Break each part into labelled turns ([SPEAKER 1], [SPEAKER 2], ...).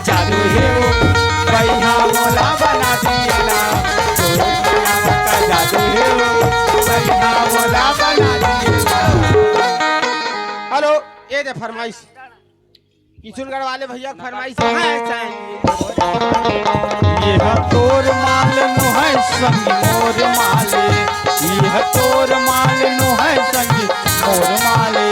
[SPEAKER 1] जादू है वो भैया मोला बना दिया तोर मायावा का जादू है वो भैया मोला बना दिया। हेलो ये दे फरमाइश किशुनगढ़ वाले भैया की फरमाइश है ये तोर माल नो है संगी मोर माले ये तोर माल नो है संगी मोर माले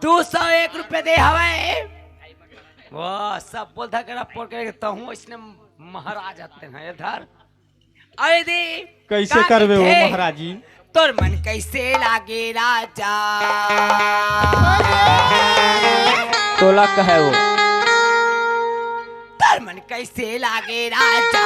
[SPEAKER 2] ₹201 दे हवे वो सब बोलता करा पोड़ के तो हूँ इसने महाराज आते हैं इधर अरे दे
[SPEAKER 1] कैसे करवे हो महाराज जी
[SPEAKER 2] तोर मन कैसे लागे राजा
[SPEAKER 3] तोला कहे वो
[SPEAKER 2] तोर मन कैसे लागे राजा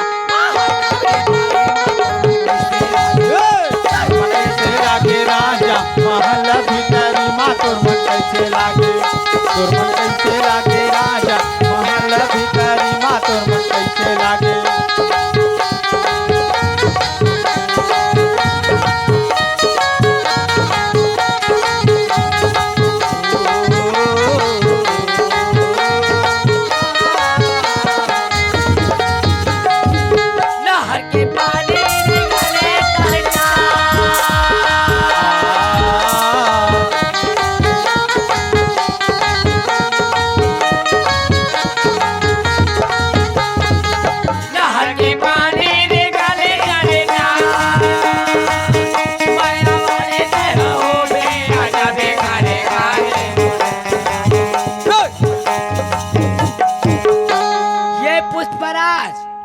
[SPEAKER 1] कैसे लागे राजा महल भीतरी माँ तोर मन कैसे लागे तोर मन कैसे लागे राजा महल भीतरी माँ तोर मन कैसे लागे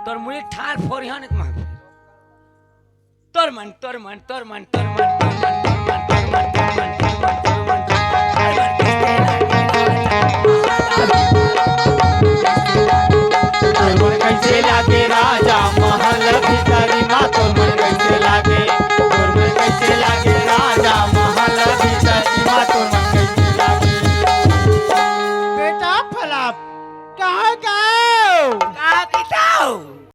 [SPEAKER 2] तोर मुड़ी ठार फोरिहन तोर मन तोर मन तोर मन तोर मन तोर मन